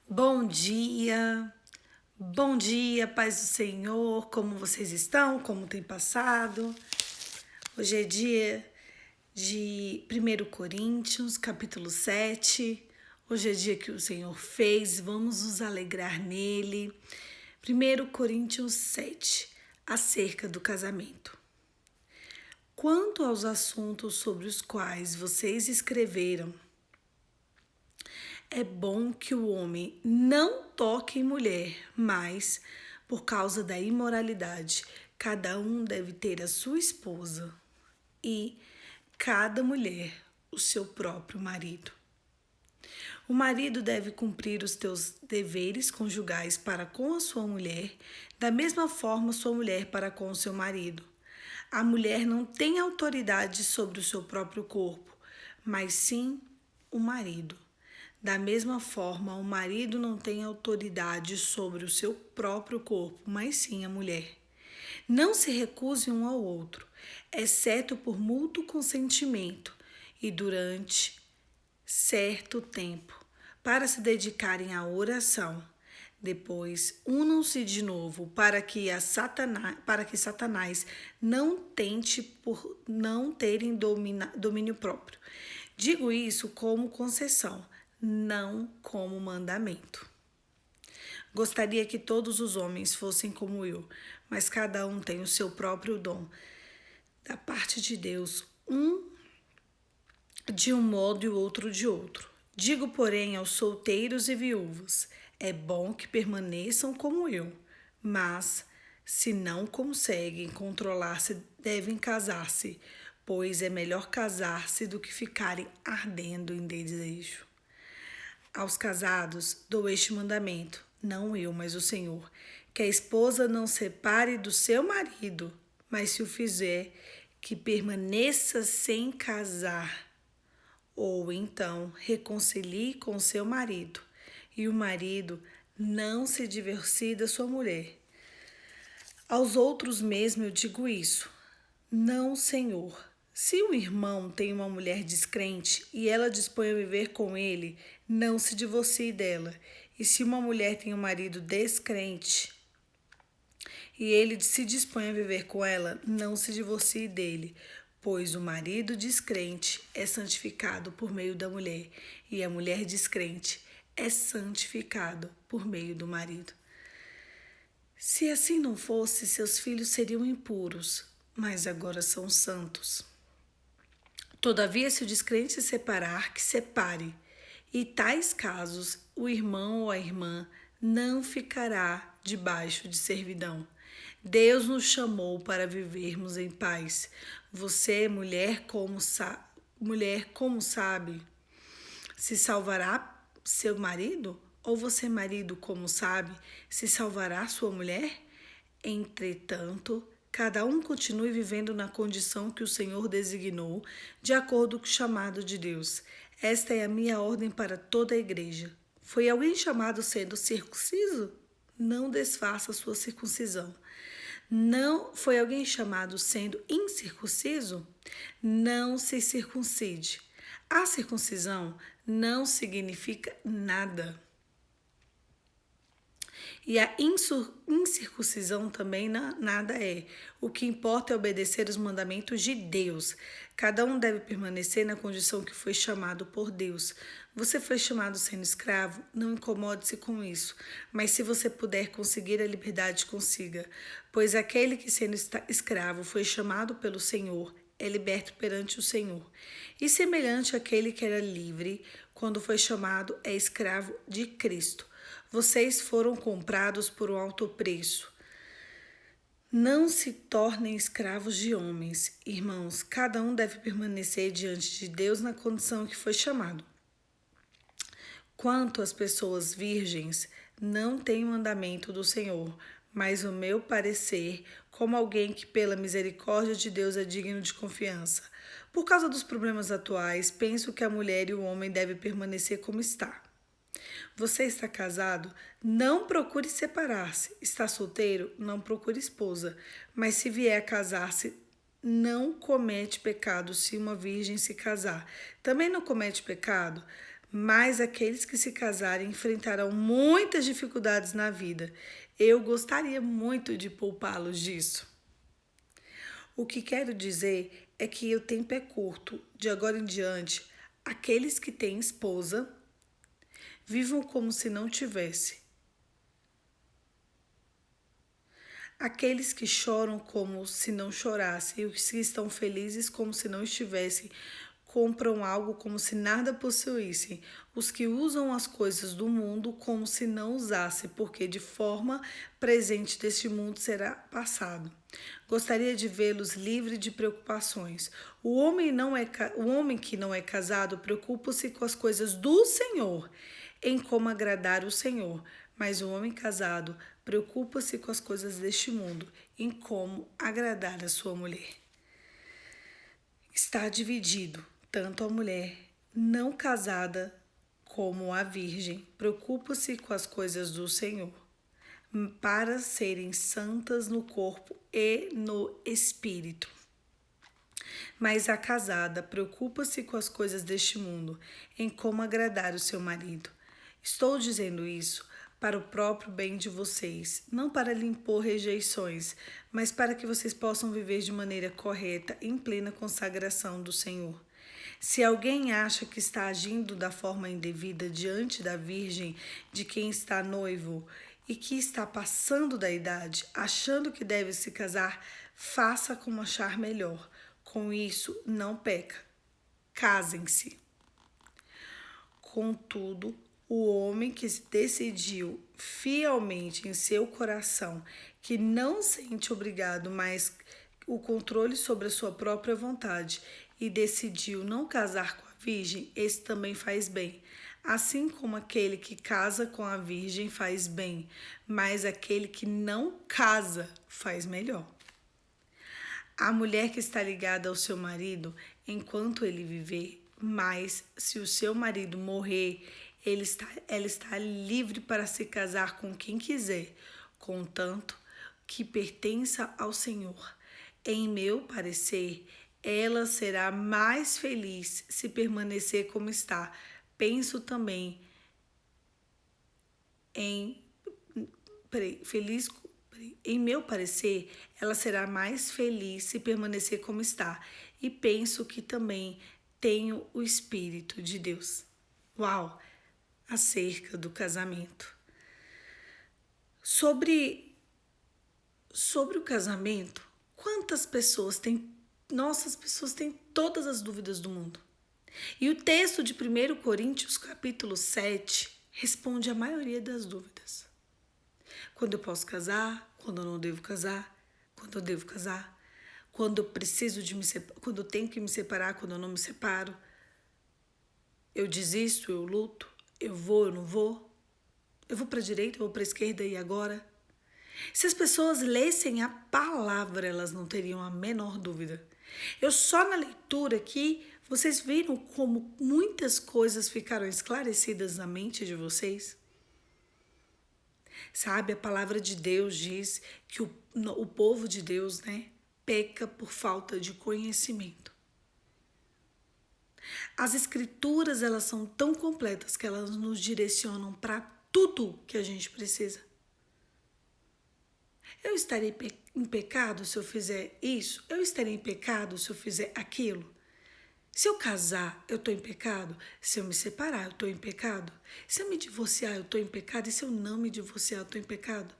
Bom dia, paz do Senhor, como vocês estão, como tem passado? Hoje é dia de 1 Coríntios, capítulo 7. Hoje é dia que o Senhor fez, vamos nos alegrar nele. 1 Coríntios 7, acerca do casamento. Quanto aos assuntos sobre os quais vocês escreveram, é bom que o homem não toque em mulher, mas, por causa da imoralidade, cada um deve ter a sua esposa e cada mulher o seu próprio marido. O marido deve cumprir os teus deveres conjugais para com a sua mulher, da mesma forma sua mulher para com o seu marido. A mulher não tem autoridade sobre o seu próprio corpo, mas sim o marido. Da mesma forma, o marido não tem autoridade sobre o seu próprio corpo, mas sim a mulher. Não se recuse um ao outro, exceto por mútuo consentimento e durante certo tempo, para se dedicarem à oração. Depois, unam-se de novo para que Satanás não tente por não terem domínio próprio. Digo isso como concessão, não como mandamento. Gostaria que todos os homens fossem como eu, mas cada um tem o seu próprio dom. Da parte de Deus, um de um modo e o outro de outro. Digo, porém, aos solteiros e viúvas, é bom que permaneçam como eu, mas se não conseguem controlar-se, devem casar-se, pois é melhor casar-se do que ficarem ardendo em desejo. Aos casados dou este mandamento, não eu, mas o Senhor, que a esposa não separe do seu marido, mas se o fizer, que permaneça sem casar, ou então reconcilie com seu marido, e o marido não se divorcie da sua mulher. Aos outros mesmo eu digo isso, não, Senhor. Se um irmão tem uma mulher descrente e ela dispõe a viver com ele, não se divorcie dela. E se uma mulher tem um marido descrente e ele se dispõe a viver com ela, não se divorcie dele, pois o marido descrente é santificado por meio da mulher e a mulher descrente é santificada por meio do marido. Se assim não fosse, seus filhos seriam impuros, mas agora são santos. Todavia, se o descrente se separar, que separe. E tais casos, o irmão ou a irmã não ficará debaixo de servidão. Deus nos chamou para vivermos em paz. Você, mulher, como sabe, se salvará seu marido? Ou você, marido, como sabe, se salvará sua mulher? Entretanto, cada um continue vivendo na condição que o Senhor designou, de acordo com o chamado de Deus. Esta é a minha ordem para toda a igreja. Foi alguém chamado sendo circunciso? Não desfaça sua circuncisão. Não foi alguém chamado sendo incircunciso? Não se circuncide. A circuncisão não significa nada. E a incircuncisão também nada é. O que importa é obedecer os mandamentos de Deus. Cada um deve permanecer na condição que foi chamado por Deus. Você foi chamado sendo escravo? Não incomode-se com isso. Mas se você puder conseguir a liberdade, consiga. Pois aquele que sendo escravo foi chamado pelo Senhor, é liberto perante o Senhor. E semelhante àquele que era livre, quando foi chamado, é escravo de Cristo. Vocês foram comprados por um alto preço. Não se tornem escravos de homens. Irmãos, cada um deve permanecer diante de Deus na condição que foi chamado. Quanto às pessoas virgens, não tem mandamento do Senhor, mas o meu parecer, como alguém que pela misericórdia de Deus é digno de confiança. Por causa dos problemas atuais, penso que a mulher e o homem devem permanecer como está. Você está casado? Não procure separar-se. Está solteiro? Não procure esposa. Mas se vier a casar-se, não comete pecado se uma virgem se casar. Também não comete pecado, mas aqueles que se casarem enfrentarão muitas dificuldades na vida. Eu gostaria muito de poupá-los disso. O que quero dizer é que o tempo é curto. De agora em diante, aqueles que têm esposa vivam como se não tivesse. Aqueles que choram como se não chorassem, e os que estão felizes como se não estivessem, compram algo como se nada possuíssem, os que usam as coisas do mundo como se não usassem, porque de forma presente deste mundo será passado. Gostaria de vê-los livres de preocupações. O homem que não é casado preocupa-se com as coisas do Senhor, em como agradar o Senhor. Mas o homem casado preocupa-se com as coisas deste mundo, em como agradar a sua mulher. Está dividido, tanto a mulher não casada como a virgem preocupa-se com as coisas do Senhor, para serem santas no corpo e no espírito. Mas a casada preocupa-se com as coisas deste mundo, em como agradar o seu marido. Estou dizendo isso para o próprio bem de vocês, não para lhe impor rejeições, mas para que vocês possam viver de maneira correta, em plena consagração do Senhor. Se alguém acha que está agindo da forma indevida diante da Virgem de quem está noivo e que está passando da idade, achando que deve se casar, faça como achar melhor. Com isso, não peca. Casem-se. Contudo, o homem que decidiu fielmente em seu coração que não sente obrigado mais o controle sobre a sua própria vontade e decidiu não casar com a virgem, esse também faz bem. Assim como aquele que casa com a virgem faz bem, mas aquele que não casa faz melhor. A mulher que está ligada ao seu marido enquanto ele viver, mas se o seu marido morrer, ela está livre para se casar com quem quiser, contanto que pertença ao Senhor. Em meu parecer, ela será mais feliz se permanecer como está. Penso também em feliz. Em meu parecer, ela será mais feliz se permanecer como está. E penso que também tenho o Espírito de Deus. Uau! Acerca do casamento. Sobre o casamento, quantas pessoas têm? Nossas pessoas têm todas as dúvidas do mundo. E o texto de 1 Coríntios, capítulo 7, responde a maioria das dúvidas. Quando eu posso casar, quando eu não devo casar, quando eu devo casar, quando eu preciso de me separar, quando eu tenho que me separar, quando eu não me separo. Eu desisto, eu luto, eu vou, eu não vou. Eu vou para a direita, eu vou para a esquerda e agora? Se as pessoas lessem a palavra, elas não teriam a menor dúvida. Eu só na leitura aqui, vocês viram como muitas coisas ficaram esclarecidas na mente de vocês? Sabe, a palavra de Deus diz que o povo de Deus, peca por falta de conhecimento. As escrituras, elas são tão completas que elas nos direcionam para tudo que a gente precisa. Eu estarei em pecado se eu fizer isso? Eu estarei em pecado se eu fizer aquilo? Se eu casar, eu estou em pecado? Se eu me separar, eu estou em pecado? Se eu me divorciar, eu estou em pecado? E se eu não me divorciar, eu estou em pecado?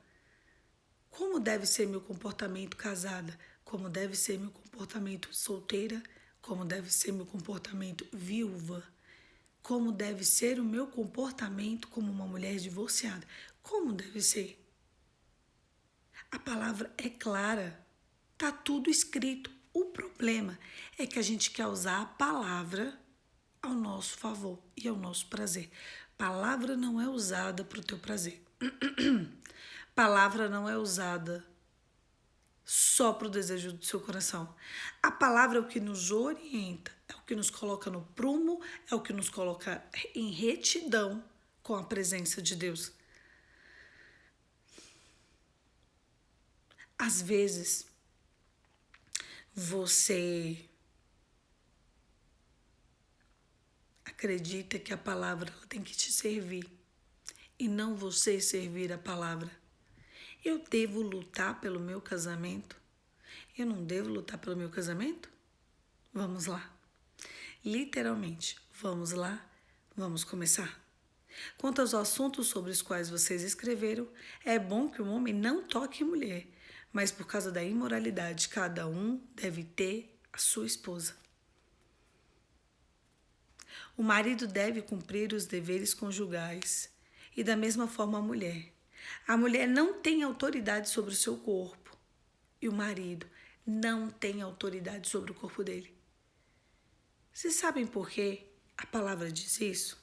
Como deve ser meu comportamento casada? Como deve ser meu comportamento solteira? Como deve ser meu comportamento viúva? Como deve ser o meu comportamento como uma mulher divorciada? Como deve ser? A palavra é clara, tá tudo escrito. O problema é que a gente quer usar a palavra ao nosso favor e ao nosso prazer. Palavra não é usada para o teu prazer. Palavra não é usada só para o desejo do seu coração. A palavra é o que nos orienta, é o que nos coloca no prumo, é o que nos coloca em retidão com a presença de Deus. Às vezes, você acredita que a palavra ela tem que te servir e não você servir a palavra. Eu devo lutar pelo meu casamento? Eu não devo lutar pelo meu casamento? Vamos lá. Literalmente, vamos lá, vamos começar. Quanto aos assuntos sobre os quais vocês escreveram, é bom que o homem não toque em mulher, mas por causa da imoralidade, cada um deve ter a sua esposa. O marido deve cumprir os deveres conjugais e da mesma forma a mulher. A mulher não tem autoridade sobre o seu corpo e o marido não tem autoridade sobre o corpo dele. Vocês sabem por que a palavra diz isso?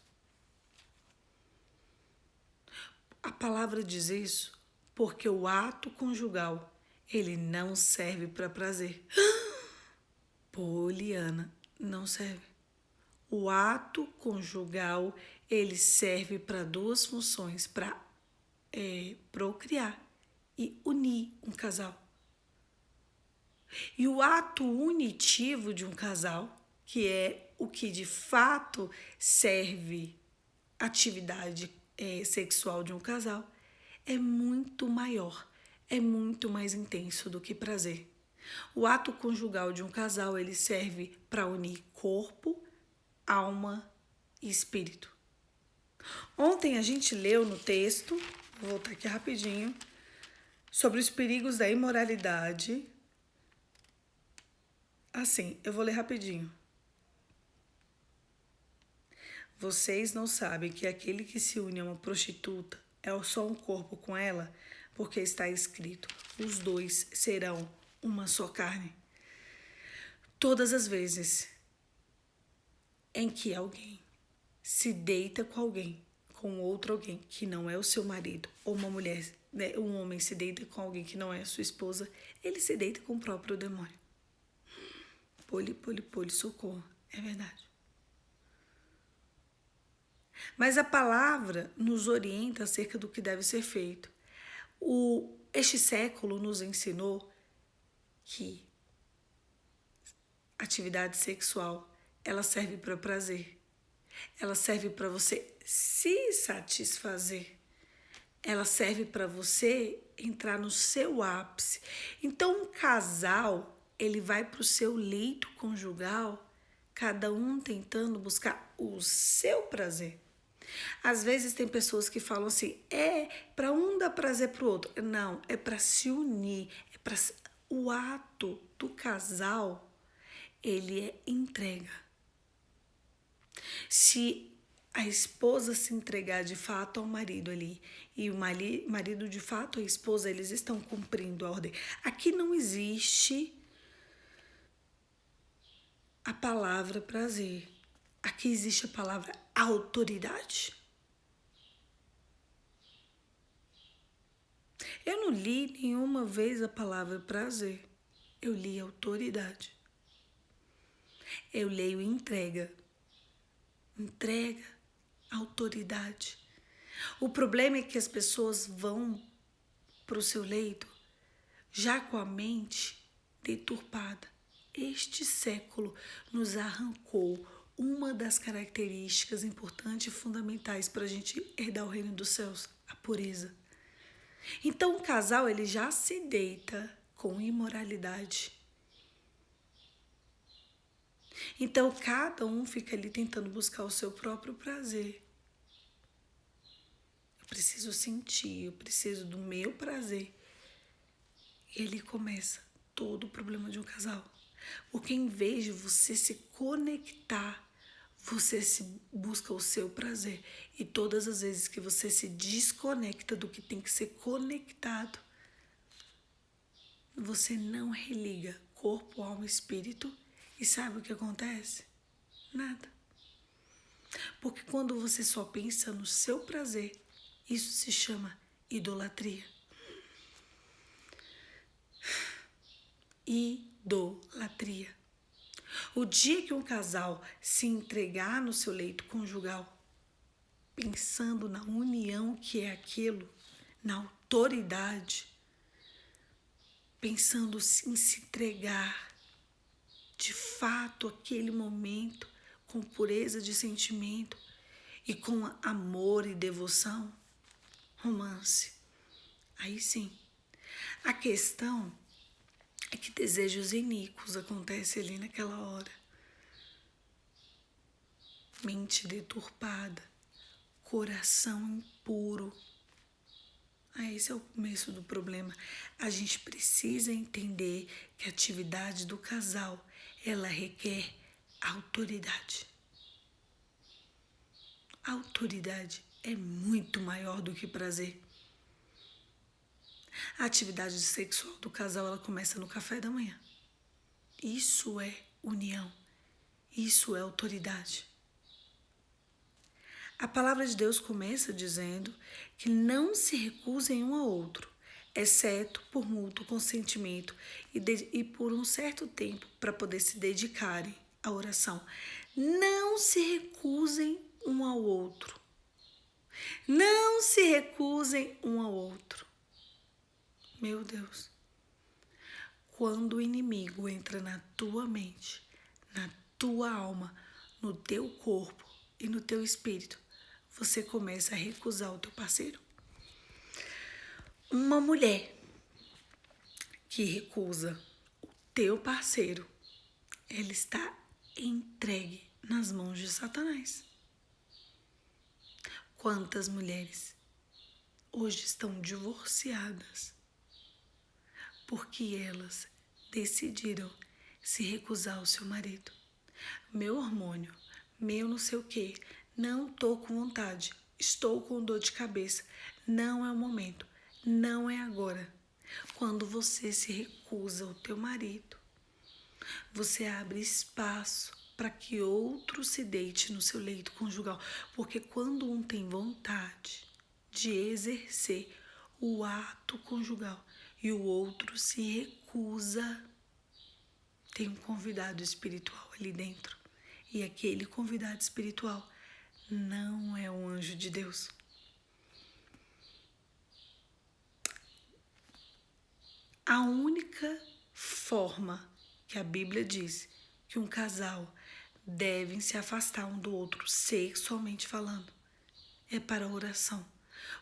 A palavra diz isso porque o ato conjugal, ele não serve para prazer. Poliana, não serve. O ato conjugal, ele serve para duas funções, para procriar e unir um casal. E o ato unitivo de um casal, que é o que de fato serve atividade sexual de um casal, é muito maior, é muito mais intenso do que prazer. O ato conjugal de um casal, ele serve para unir corpo, alma e espírito. Ontem a gente leu no texto, vou voltar aqui rapidinho, sobre os perigos da imoralidade. Assim, eu vou ler rapidinho. Vocês não sabem que aquele que se une a uma prostituta é só um corpo com ela, porque está escrito, os dois serão uma só carne. Todas as vezes em que alguém se deita com alguém, com outro alguém que não é o seu marido, ou uma mulher, né, um homem se deita com alguém que não é a sua esposa, ele se deita com o próprio demônio. Poli, socorro. É verdade. Mas a palavra nos orienta acerca do que deve ser feito. Este século nos ensinou que atividade sexual, ela serve para prazer. Ela serve para você se satisfazer. Ela serve para você entrar no seu ápice. Então, um casal, ele vai para o seu leito conjugal, cada um tentando buscar o seu prazer. Às vezes tem pessoas que falam assim, para um dar prazer para o outro. Não, é para se unir. O ato do casal, ele é entrega. Se a esposa se entregar de fato ao marido ali e o marido de fato a esposa, eles estão cumprindo a ordem. Aqui não existe a palavra prazer. Aqui existe a palavra autoridade. Eu não li nenhuma vez a palavra prazer. Eu li autoridade. Eu leio entrega. Entrega, autoridade. O problema é que as pessoas vão para o seu leito já com a mente deturpada. Este século nos arrancou uma das características importantes e fundamentais para a gente herdar o reino dos céus, a pureza. Então o casal ele já se deita com imoralidade. Então cada um fica ali tentando buscar o seu próprio prazer. Eu preciso sentir, eu preciso do meu prazer. E ele começa todo o problema de um casal. Porque em vez de você se conectar, você se busca o seu prazer. E todas as vezes que você se desconecta do que tem que ser conectado, você não religa corpo, alma e espírito. E sabe o que acontece? Nada. Porque quando você só pensa no seu prazer, isso se chama idolatria. Idolatria. O dia que um casal se entregar no seu leito conjugal, pensando na união que é aquilo, na autoridade, pensando em se entregar, de fato, aquele momento, com pureza de sentimento e com amor e devoção, romance. Aí sim. A questão é que desejos iníquos acontecem ali naquela hora. Mente deturpada, coração impuro. Esse é o começo do problema. A gente precisa entender que a atividade do casal, ela requer autoridade. A autoridade é muito maior do que prazer. A atividade sexual do casal, ela começa no café da manhã. Isso é união. Isso é autoridade. A palavra de Deus começa dizendo que não se recusem um ao outro, exceto por mútuo consentimento e por um certo tempo para poder se dedicarem à oração. Não se recusem um ao outro. Não se recusem um ao outro. Meu Deus. Quando o inimigo entra na tua mente, na tua alma, no teu corpo e no teu espírito, você começa a recusar o teu parceiro. Uma mulher que recusa o teu parceiro, ela está entregue nas mãos de Satanás. Quantas mulheres hoje estão divorciadas porque elas decidiram se recusar ao seu marido? Meu hormônio, meu não sei o quê, não tô com vontade, estou com dor de cabeça, não é o momento, não é agora. Quando você se recusa ao teu marido, você abre espaço para que outro se deite no seu leito conjugal, porque quando um tem vontade de exercer o ato conjugal e o outro se recusa, tem um convidado espiritual ali dentro. E aquele convidado espiritual não é um anjo de Deus. A única forma que a Bíblia diz que um casal deve se afastar um do outro, sexualmente falando, é para a oração.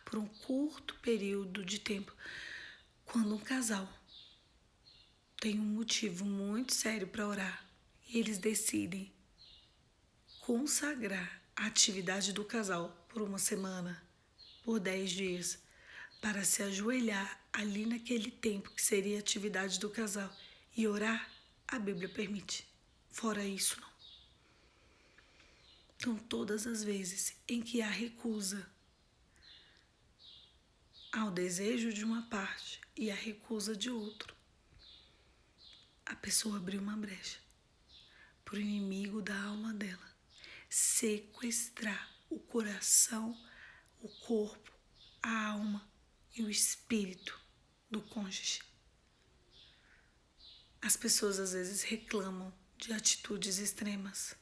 Por um curto período de tempo. Quando um casal tem um motivo muito sério para orar e eles decidem consagrar a atividade do casal por uma semana, por 10 dias, para se ajoelhar ali naquele tempo que seria a atividade do casal e orar, a Bíblia permite. Fora isso, não. Então, todas as vezes em que há recusa ao desejo de uma parte e a recusa de outro, a pessoa abriu uma brecha para o inimigo da alma dela sequestrar o coração, o corpo, a alma e o espírito do cônjuge. As pessoas às vezes reclamam de atitudes extremas,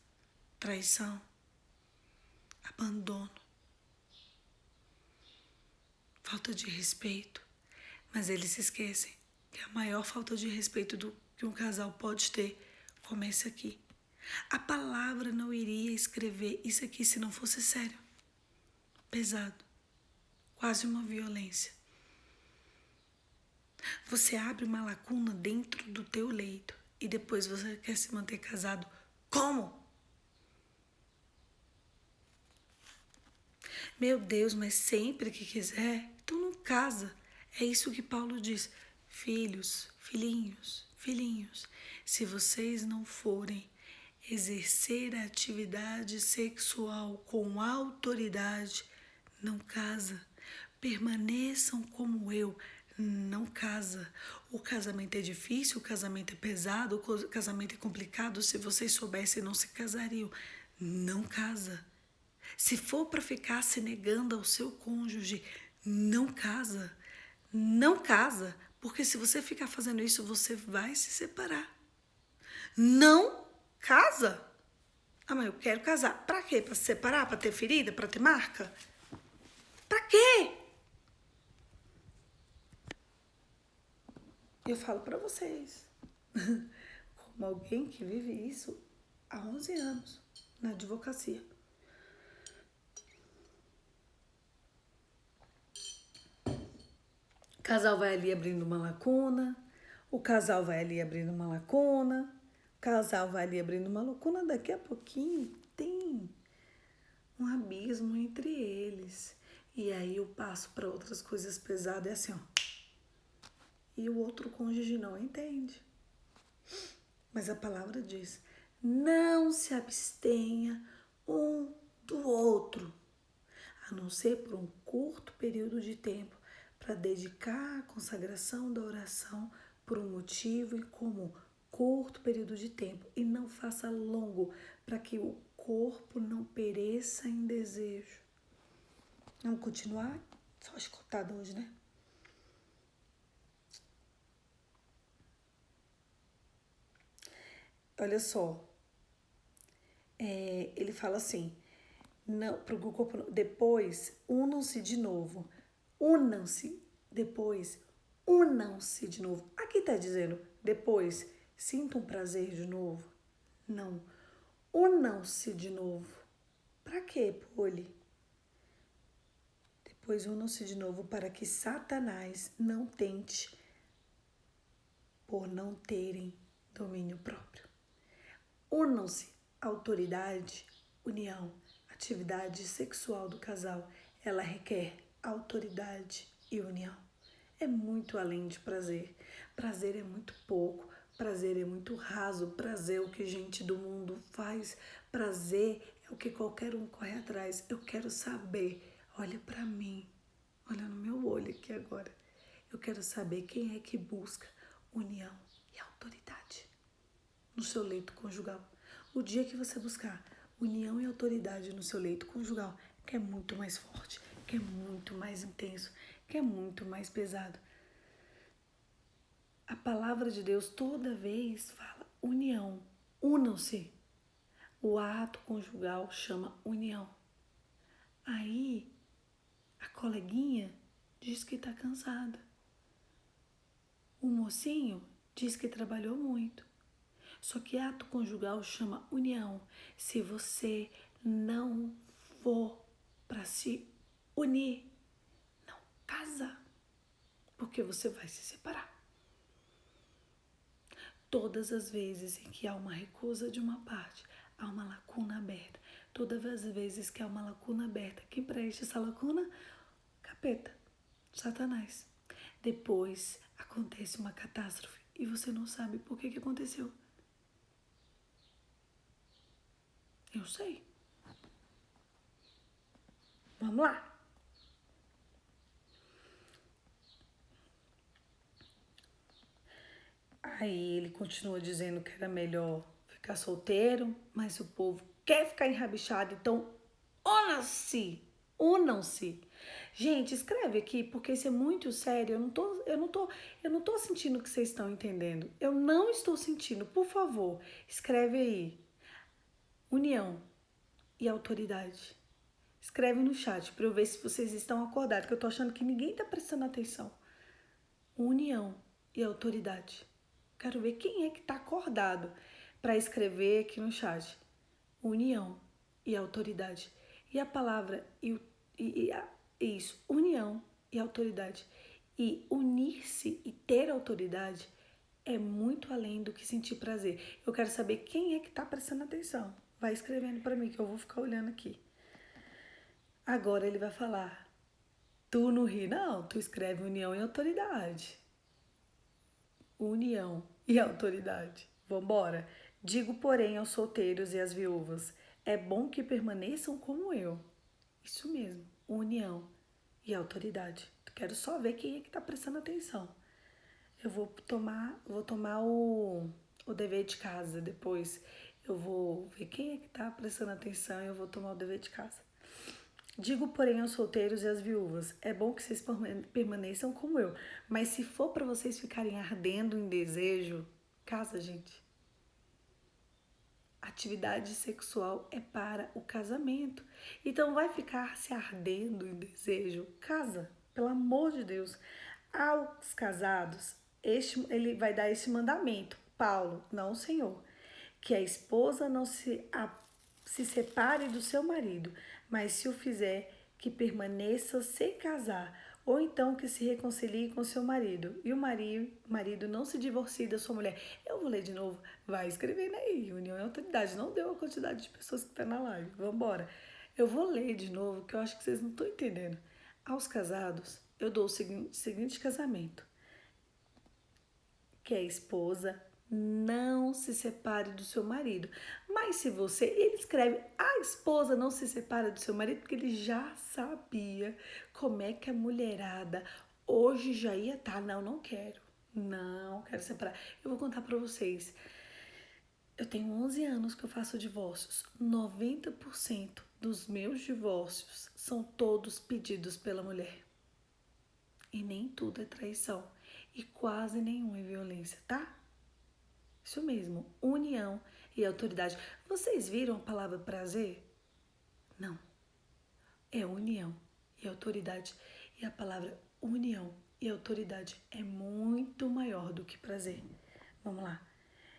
traição, abandono, falta de respeito, mas eles se esquecem que a maior falta de respeito que um casal pode ter começa aqui. A palavra não iria escrever isso aqui se não fosse sério. Pesado. Quase uma violência. Você abre uma lacuna dentro do teu leito e depois você quer se manter casado. Como? Meu Deus, mas sempre que quiser, então não casa. É isso que Paulo diz. Filhos, filhinhos, se vocês não forem exercer a atividade sexual com autoridade, não casa. Permaneçam como eu, não casa. O casamento é difícil, o casamento é pesado, o casamento é complicado. Se vocês soubessem, não se casariam. Não casa. Se for para ficar se negando ao seu cônjuge, não casa. Não casa, porque se você ficar fazendo isso, você vai se separar. Não casa. Ah, mas eu quero casar. Pra quê? Pra se separar? Pra ter ferida? Pra ter marca? Pra quê? Eu falo pra vocês, como alguém que vive isso há 11 anos. na advocacia. O casal vai ali abrindo uma lacuna, o casal vai ali abrindo uma lacuna, o casal vai ali abrindo uma lacuna, daqui a pouquinho tem um abismo entre eles. E aí eu passo para outras coisas pesadas, é assim, ó. E o outro cônjuge não entende. Mas a palavra diz: não se abstenha um do outro, a não ser por um curto período de tempo, para dedicar a consagração da oração por um motivo em comum. Curto período de tempo, e não faça longo, para que o corpo não pereça em desejo. Vamos continuar? Só escutado hoje, né? Olha só, ele fala assim, não, pro corpo, depois unam-se de novo, unam-se, depois unam-se de novo. Aqui tá dizendo, depois sintam prazer de novo. Não, unam-se de novo. Pra quê, Poli? Depois unam-se de novo para que Satanás não tente por não terem domínio próprio. Unam-se, autoridade, união, atividade sexual do casal. Ela requer autoridade e união. É muito além de prazer. Prazer é muito pouco. Prazer é muito raso. Prazer é o que gente do mundo faz. Prazer é o que qualquer um corre atrás. Eu quero saber. Olha pra mim. Olha no meu olho aqui agora. Eu quero saber quem é que busca união e autoridade no seu leito conjugal. O dia que você buscar união e autoridade no seu leito conjugal, que é muito mais forte, que é muito mais intenso, que é muito mais pesado. A palavra de Deus toda vez fala união, unam-se. O ato conjugal chama união. Aí, a coleguinha diz que está cansada. O mocinho diz que trabalhou muito. Só que ato conjugal chama união. Se você não for para se unir, não casa, porque você vai se separar. Todas as vezes em que há uma recusa de uma parte, há uma lacuna aberta. Todas as vezes que há uma lacuna aberta, quem preenche essa lacuna? Capeta, Satanás. Depois acontece uma catástrofe e você não sabe por que aconteceu. Eu sei. Vamos lá. Aí ele continua dizendo que era melhor ficar solteiro, mas o povo quer ficar enrabixado, então unam-se, unam-se. Gente, escreve aqui, porque isso é muito sério. Eu não tô sentindo que vocês estão entendendo. Eu não estou sentindo. Por favor, escreve aí. União e autoridade. Escreve no chat para eu ver se vocês estão acordados, que eu tô achando que ninguém tá prestando atenção. União e autoridade. Quero ver quem é que tá acordado para escrever aqui no chat. União e autoridade. E a palavra isso, união e autoridade. E unir-se e ter autoridade é muito além do que sentir prazer. Eu quero saber quem é que tá prestando atenção. Vai escrevendo para mim que eu vou ficar olhando aqui. Agora ele vai falar. Tu não ri, não. Tu escreve união e autoridade. União e autoridade. Vambora. Digo, porém, aos solteiros e às viúvas, é bom que permaneçam como eu. Isso mesmo, união e autoridade. Quero só ver quem é que tá prestando atenção. Eu vou tomar o dever de casa depois. Eu vou ver quem é que tá prestando atenção e eu vou tomar o dever de casa. Digo, porém, aos solteiros e às viúvas, é bom que vocês permaneçam como eu. Mas se for para vocês ficarem ardendo em desejo, casa, gente. Atividade sexual é para o casamento. Então vai ficar se ardendo em desejo, casa, pelo amor de Deus. Aos casados, ele vai dar esse mandamento. Paulo, não o Senhor, que a esposa não se se separe do seu marido, mas se o fizer, que permaneça sem casar, ou então que se reconcilie com seu marido, e o marido não se divorcie da sua mulher. Eu vou ler de novo, vai escrevendo aí, união e autoridade, não deu a quantidade de pessoas que está na live, vamos embora. Eu vou ler de novo, que eu acho que vocês não estão entendendo. Aos casados, eu dou o seguinte casamento, que é a esposa não se separe do seu marido. Mas se você, ele escreve, a esposa não se separa do seu marido, porque ele já sabia como é que a mulherada hoje já ia estar. Não, não quero. Não quero separar. Eu vou contar pra vocês. Eu tenho 11 anos que eu faço divórcios. 90% dos meus divórcios são todos pedidos pela mulher. E nem tudo é traição. E quase nenhum é violência, tá? Isso mesmo, união e autoridade. Vocês viram a palavra prazer? Não. É união e autoridade. E a palavra união e autoridade é muito maior do que prazer. Vamos lá.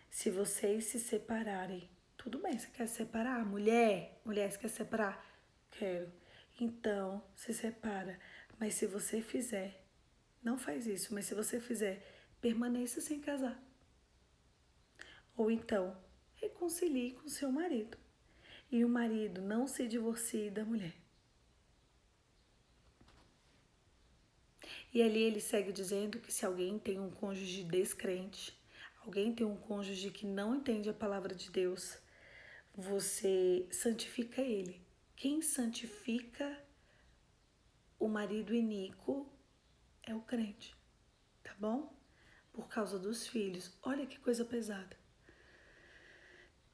Se vocês se separarem, tudo bem, você quer se separar? Mulher, você quer se separar? Quero. Então, se separa. Mas se você fizer, não faz isso, mas se você fizer, permaneça sem casar. Ou então, reconcilie com seu marido. E o marido não se divorcie da mulher. E ali ele segue dizendo que se alguém tem um cônjuge descrente, alguém tem um cônjuge que não entende a palavra de Deus, você santifica ele. Quem santifica o marido iníquo é o crente, tá bom? Por causa dos filhos. Olha que coisa pesada.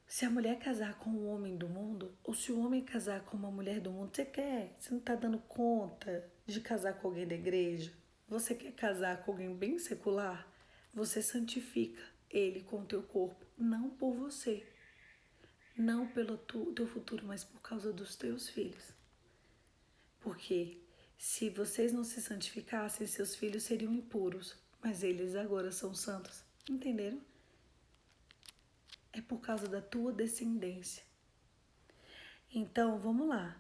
Se a mulher casar com um homem do mundo, ou se o homem casar com uma mulher do mundo, você não está dando conta de casar com alguém da igreja? Você quer casar com alguém bem secular? Você santifica ele com o teu corpo, não por você, não pelo teu futuro, mas por causa dos teus filhos. Porque se vocês não se santificassem, seus filhos seriam impuros, mas eles agora são santos. Entenderam? É por causa da tua descendência. Então, vamos lá.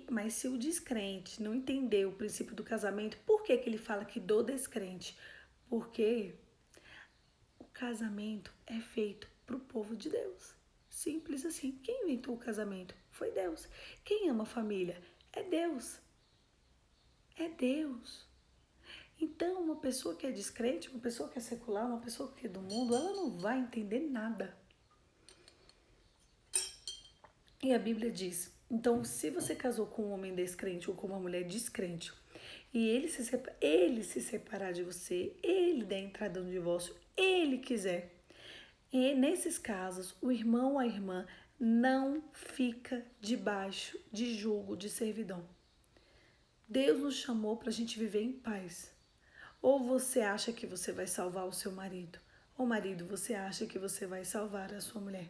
Mas se o descrente não entender o princípio do casamento, por que ele fala que do descrente? Porque o casamento é feito para o povo de Deus. Simples assim. Quem inventou o casamento? Foi Deus. Quem ama a família? É Deus. É Deus. Então, uma pessoa que é descrente, uma pessoa que é secular, uma pessoa que é do mundo, ela não vai entender nada. E a Bíblia diz, então, se você casou com um homem descrente ou com uma mulher descrente, e ele se separar de você, ele der entrada no divórcio, ele quiser, e nesses casos, o irmão ou a irmã não fica debaixo de jugo de servidão. Deus nos chamou para a gente viver em paz. Ou você acha que você vai salvar o seu marido, ou marido, você acha que você vai salvar a sua mulher.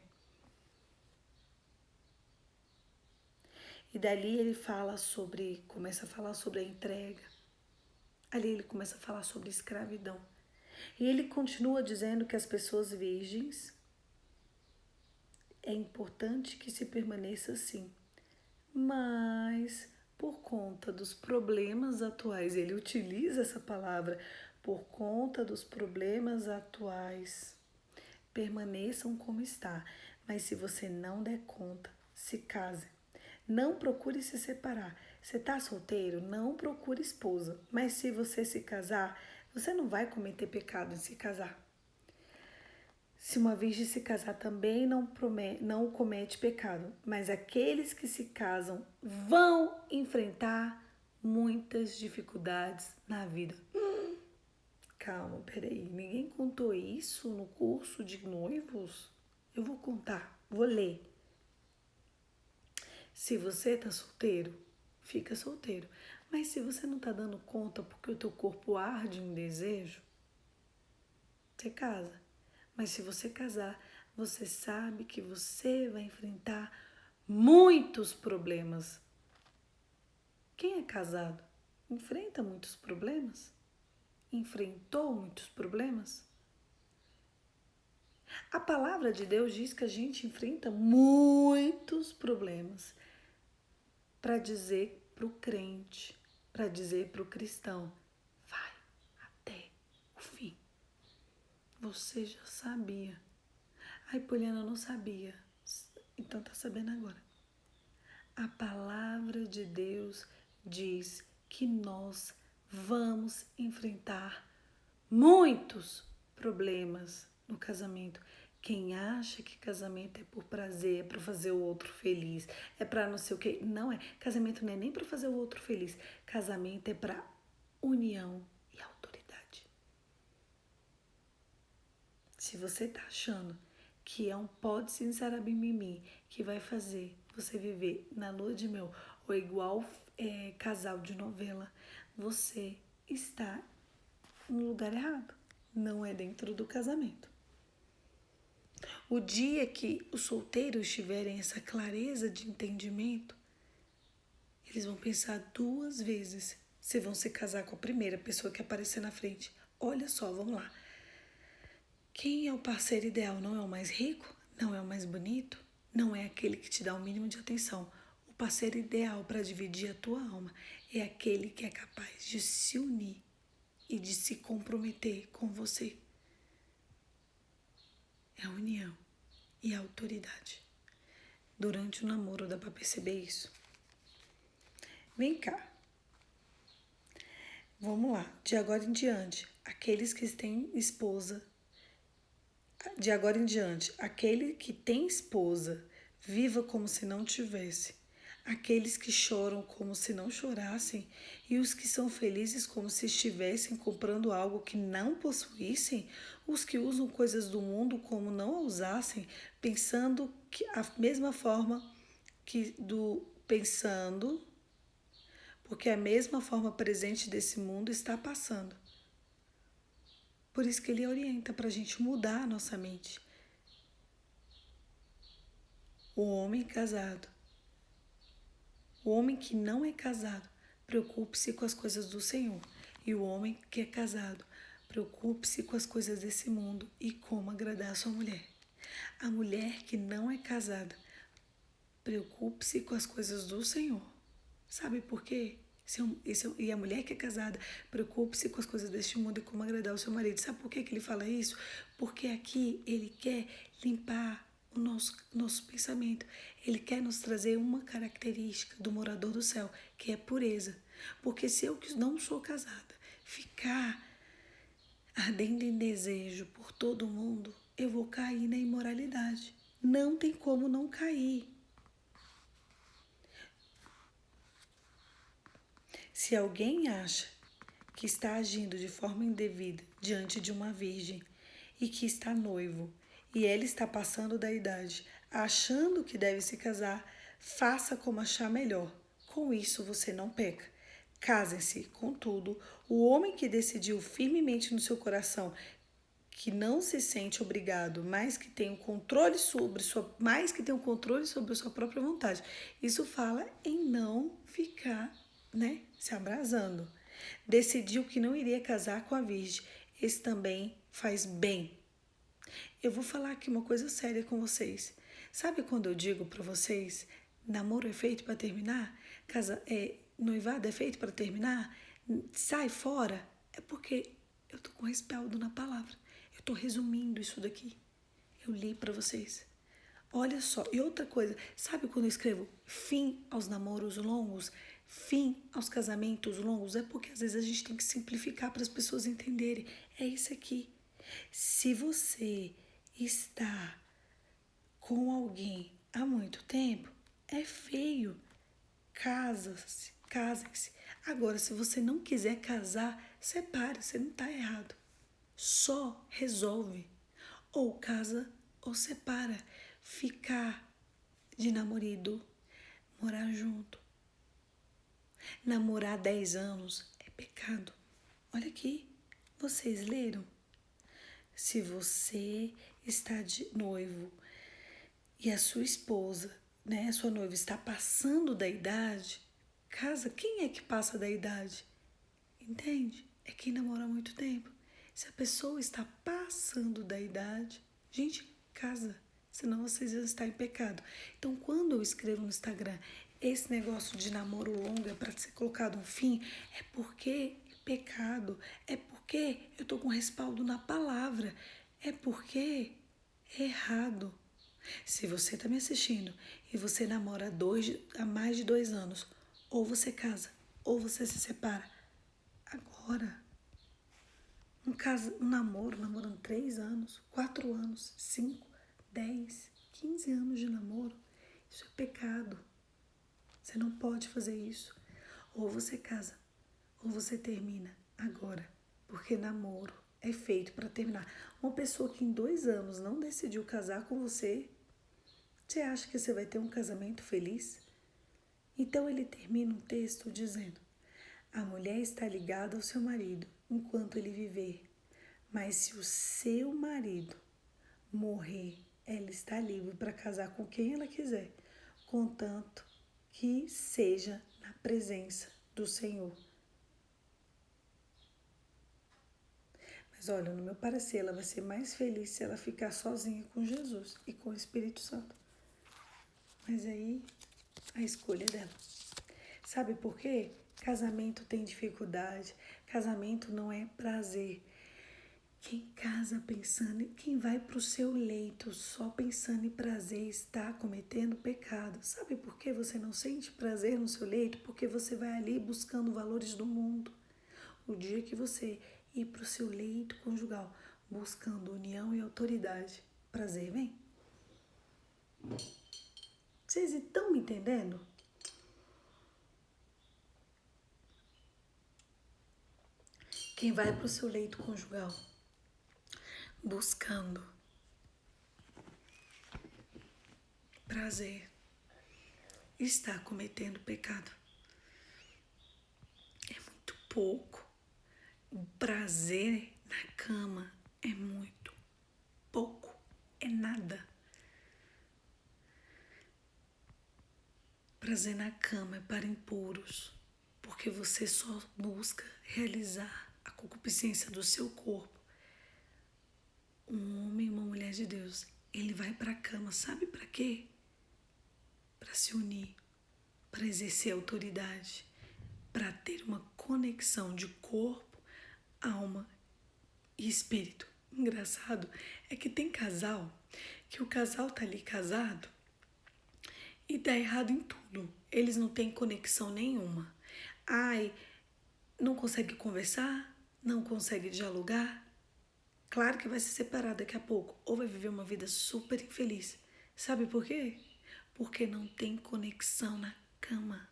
E dali ele começa a falar sobre a entrega. Ali ele começa a falar sobre escravidão. E ele continua dizendo que as pessoas virgens é importante que se permaneça assim. Mas por conta dos problemas atuais, ele utiliza essa palavra, por conta dos problemas atuais, permaneçam como está. Mas se você não der conta, se case. Não procure se separar. Você está solteiro? Não procure esposa. Mas se você se casar, você não vai cometer pecado em se casar. Se uma virgem se casar também não comete pecado. Mas aqueles que se casam vão enfrentar muitas dificuldades na vida. Calma, peraí. Ninguém contou isso no curso de noivos? Eu vou contar, vou ler. Se você tá solteiro, fica solteiro. Mas se você não tá dando conta porque o teu corpo arde em desejo, você casa. Mas se você casar, você sabe que você vai enfrentar muitos problemas. Quem é casado enfrenta muitos problemas? Enfrentou muitos problemas? A palavra de Deus diz que a gente enfrenta muitos problemas para dizer para o crente, para dizer para o cristão, vai até o fim. Você já sabia. Ai, Poliana, eu não sabia. Então tá sabendo agora. A palavra de Deus diz que nós vamos enfrentar muitos problemas no casamento. Quem acha que casamento é por prazer, é para fazer o outro feliz, é para não sei o quê. Não é. Casamento não é nem para fazer o outro feliz. Casamento é para união e autoridade. Se você tá achando que é um pó de sincerabimimi que vai fazer você viver na lua de mel ou igual casal de novela, você está no lugar errado. Não é dentro do casamento. O dia que os solteiros tiverem essa clareza de entendimento, eles vão pensar 2 vezes se vão se casar com a primeira pessoa que aparecer na frente. Olha só, vamos lá. Quem é o parceiro ideal? Não é o mais rico? Não é o mais bonito? Não é aquele que te dá o mínimo de atenção. O parceiro ideal para dividir a tua alma é aquele que é capaz de se unir e de se comprometer com você. É a união e a autoridade. Durante o namoro dá para perceber isso. Vem cá. Vamos lá. De agora em diante, aqueles que têm esposa. De agora em diante, aquele que tem esposa, viva como se não tivesse. Aqueles que choram como se não chorassem, e os que são felizes como se estivessem comprando algo que não possuíssem, os que usam coisas do mundo como não a usassem, pensando que a mesma forma que do pensando, porque a mesma forma presente desse mundo está passando. Por isso que ele orienta para a gente mudar a nossa mente. O homem casado, o homem que não é casado, preocupe-se com as coisas do Senhor. E o homem que é casado, preocupe-se com as coisas desse mundo e como agradar a sua mulher. A mulher que não é casada, preocupe-se com as coisas do Senhor. Sabe por quê? E a mulher que é casada, preocupe-se com as coisas deste mundo e como agradar o seu marido. Sabe por que ele fala isso? Porque aqui ele quer limpar o nosso pensamento. Ele quer nos trazer uma característica do morador do céu, que é pureza. Porque se eu que não sou casada ficar ardendo em desejo por todo mundo, eu vou cair na imoralidade. Não tem como não cair. Se alguém acha que está agindo de forma indevida diante de uma virgem e que está noivo e ela está passando da idade, achando que deve se casar, faça como achar melhor. Com isso você não peca. Casem-se, contudo, o homem que decidiu firmemente no seu coração que não se sente obrigado, mas que tem o controle sobre a sua própria vontade. Isso fala em não ficar, se abrasando. Decidiu que não iria casar com a virgem. Esse também faz bem. Eu vou falar aqui uma coisa séria com vocês. Sabe quando eu digo para vocês, namoro é feito para terminar? Noivado é feito para terminar? Sai fora? É porque eu tô com respaldo na palavra. Eu tô resumindo isso daqui. Eu li para vocês. Olha só, e outra coisa, sabe quando eu escrevo fim aos namoros longos, fim aos casamentos longos? É porque às vezes a gente tem que simplificar para as pessoas entenderem. É isso aqui. Se você está com alguém há muito tempo, é feio. Casem-se. Agora, se você não quiser casar, separe, você não está errado. Só resolve. Ou casa ou separa. Ficar de namorado, morar junto. Namorar 10 anos é pecado. Olha aqui, vocês leram? Se você está de noivo e a sua esposa, a sua noiva está passando da idade, casa, quem é que passa da idade? Entende? É quem namora há muito tempo. Se a pessoa está passando da idade, Gente, casa, senão vocês vão estar em pecado. Então, quando eu escrevo no Instagram, esse negócio de namoro longo é para ser colocado um fim, é porque é pecado, é porque eu tô com respaldo na palavra, é porque é errado. Se você está me assistindo e você namora há mais de 2 anos, ou você casa, ou você se separa, agora. Um namoro, namorando 3 anos, 4 anos, 5, 10, 15 anos de namoro, isso é pecado. Você não pode fazer isso. Ou você casa, ou você termina agora, porque namoro é feito para terminar. Uma pessoa que em 2 anos não decidiu casar com você, você acha que você vai ter um casamento feliz? Então ele termina um texto dizendo: a mulher está ligada ao seu marido enquanto ele viver, mas se o seu marido morrer, ela está livre para casar com quem ela quiser, contanto que seja na presença do Senhor. Mas olha, no meu parecer, ela vai ser mais feliz se ela ficar sozinha com Jesus e com o Espírito Santo. Mas aí, a escolha é dela. Sabe por quê? Casamento tem dificuldade, casamento não é prazer. Quem casa pensando, quem vai para o seu leito só pensando em prazer está cometendo pecado. Sabe por que você não sente prazer no seu leito? Porque você vai ali buscando valores do mundo. O dia que você ir para o seu leito conjugal buscando união e autoridade, prazer vem. Vocês estão me entendendo? Quem vai para o seu leito conjugal buscando prazer está cometendo pecado. É muito pouco. O prazer na cama é muito pouco, é nada. Prazer na cama é para impuros, porque você só busca realizar a concupiscência do seu corpo. Um homem e uma mulher de Deus, ele vai para a cama, sabe para quê? Para se unir, para exercer autoridade, para ter uma conexão de corpo, alma e espírito. Engraçado é que tem casal, que o casal tá ali casado e dá errado em tudo. Eles não têm conexão nenhuma. Ai, não consegue conversar, não consegue dialogar. Claro que vai se separar daqui a pouco ou vai viver uma vida super infeliz. Sabe por quê? Porque não tem conexão na cama.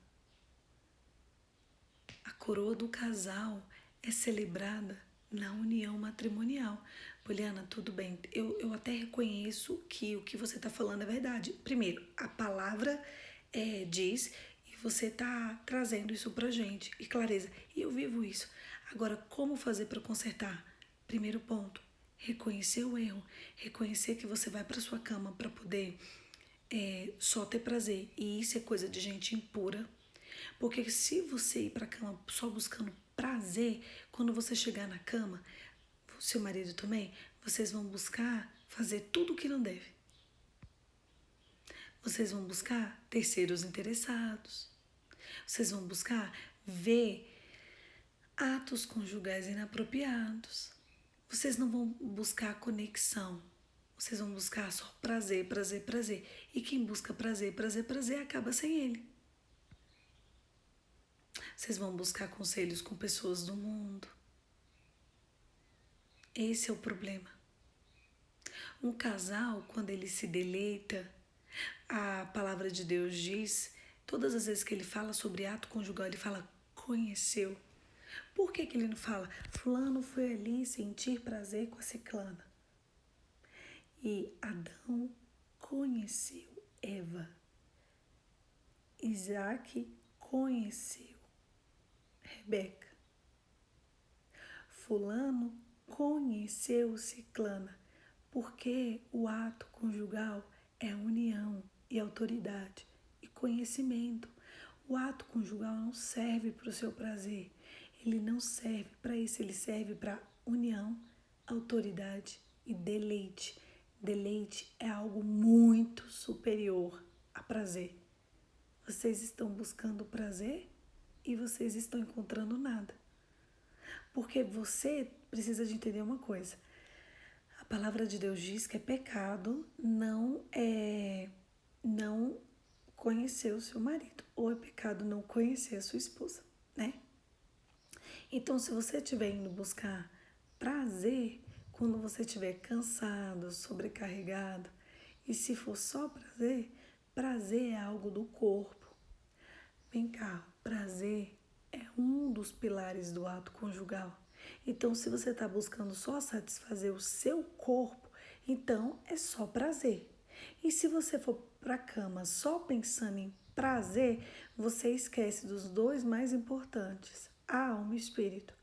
A coroa do casal é celebrada na união matrimonial. Poliana, tudo bem, eu até reconheço que o que você está falando é verdade. Primeiro, a palavra diz e você está trazendo isso pra gente, e clareza, e eu vivo isso. Agora, como fazer para consertar? Primeiro ponto, reconhecer o erro, reconhecer que você vai para sua cama para poder só ter prazer, e isso é coisa de gente impura. Porque se você ir pra cama só buscando prazer, quando você chegar na cama, o seu marido também, vocês vão buscar fazer tudo o que não deve. Vocês vão buscar terceiros interessados. Vocês vão buscar ver atos conjugais inapropriados. Vocês não vão buscar conexão. Vocês vão buscar só prazer, prazer, prazer. E quem busca prazer, prazer, prazer, acaba sem ele. Vocês vão buscar conselhos com pessoas do mundo. Esse é o problema. Um casal, quando ele se deleita, a palavra de Deus diz, todas as vezes que ele fala sobre ato conjugal, ele fala conheceu. Por que ele não fala fulano foi ali sentir prazer com a ciclana? E Adão conheceu Eva. Isaac conheceu Rebeca. Fulano conheceu ciclana, porque o ato conjugal é união e autoridade e conhecimento. O ato conjugal não serve para o seu prazer, ele não serve para isso, ele serve para união, autoridade e deleite. Deleite é algo muito superior a prazer. Vocês estão buscando prazer e vocês estão encontrando nada. Porque você precisa de entender uma coisa. A palavra de Deus diz que é pecado não conhecer o seu marido, ou é pecado não conhecer a sua esposa, né? Então, se você estiver indo buscar prazer, quando você estiver cansado, sobrecarregado, e se for só prazer, prazer é algo do corpo. Vem cá, prazer é um dos pilares do ato conjugal. Então, se você está buscando só satisfazer o seu corpo, então é só prazer. E se você for para a cama só pensando em prazer, você esquece dos dois mais importantes, a alma e o espírito.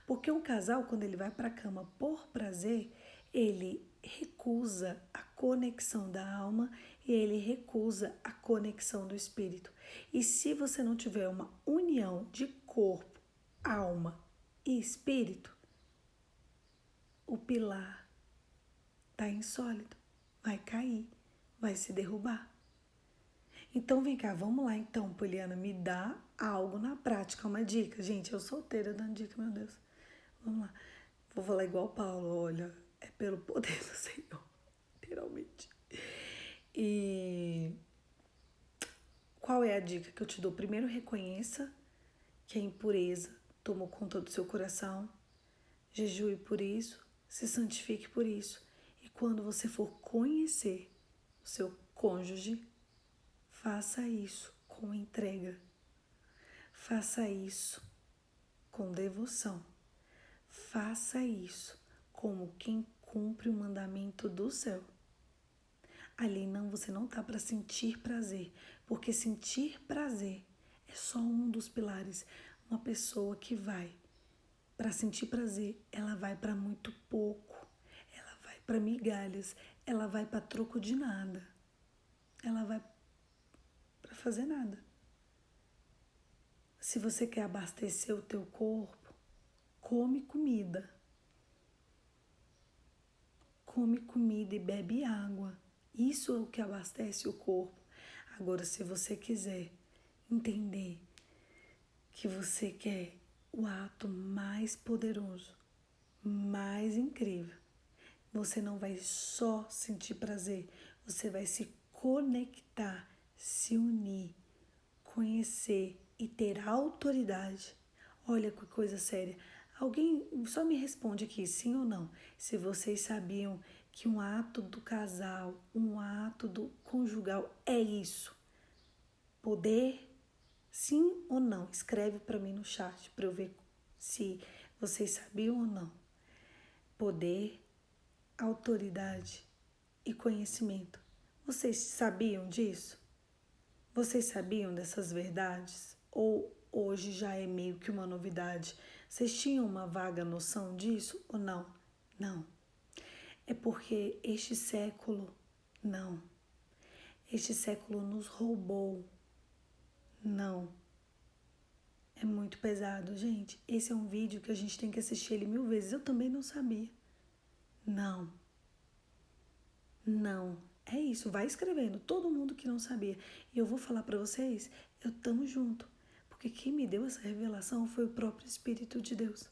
Porque um casal, quando ele vai para a cama por prazer, ele recusa a conexão da alma e ele recusa a conexão do espírito. E se você não tiver uma união de corpo, alma e espírito, o pilar está insólido, vai cair, vai se derrubar. Então vem cá, vamos lá então, Poliana, me dá algo na prática, uma dica. Gente, eu solteira dando dica, meu Deus. Vamos lá. Vou falar igual Paulo, olha, é pelo poder do Senhor, literalmente. E qual é a dica que eu te dou? Primeiro, reconheça que a impureza tomou conta do seu coração, jejue por isso, se santifique por isso. E quando você for conhecer o seu cônjuge, faça isso com entrega. Faça isso com devoção. Faça isso como quem cumpre o mandamento do céu. Ali não, você não tá para sentir prazer, porque sentir prazer é só um dos pilares. Uma pessoa que vai para sentir prazer, ela vai para muito pouco, ela vai para migalhas, ela vai para troco de nada, ela vai para fazer nada. Se você quer abastecer o teu corpo, come comida. Come comida e bebe água. Isso é o que abastece o corpo. Agora, se você quiser entender que você quer o ato mais poderoso, mais incrível, você não vai só sentir prazer, você vai se conectar, se unir, conhecer e ter autoridade. Olha que coisa séria. Alguém só me responde aqui, sim ou não, se vocês sabiam que um ato do casal, um ato do conjugal é isso. Poder, sim ou não? Escreve para mim no chat para eu ver se vocês sabiam ou não. Poder, autoridade e conhecimento. Vocês sabiam disso? Vocês sabiam dessas verdades? Ou hoje já é meio que uma novidade? Vocês tinham uma vaga noção disso ou não? Não. É porque este século, não. Este século nos roubou. Não. É muito pesado, gente. Esse é um vídeo que a gente tem que assistir ele 1000 vezes. Eu também não sabia. Não. Não. É isso, vai escrevendo. Todo mundo que não sabia. E eu vou falar para vocês, eu tamo junto. Porque quem me deu essa revelação foi o próprio Espírito de Deus.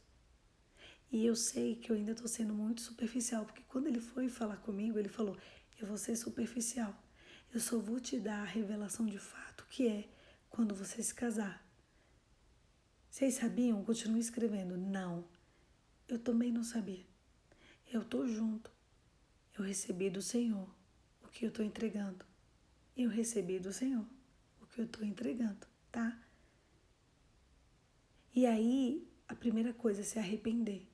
E eu sei que eu ainda tô sendo muito superficial, porque quando ele foi falar comigo, ele falou, eu vou ser superficial. Eu só vou te dar a revelação de fato que é quando você se casar. Vocês sabiam? Continue escrevendo. Não. Eu também não sabia. Eu tô junto. Eu recebi do Senhor o que eu tô entregando. Eu recebi do Senhor o que eu tô entregando, tá? E aí, a primeira coisa é se arrepender.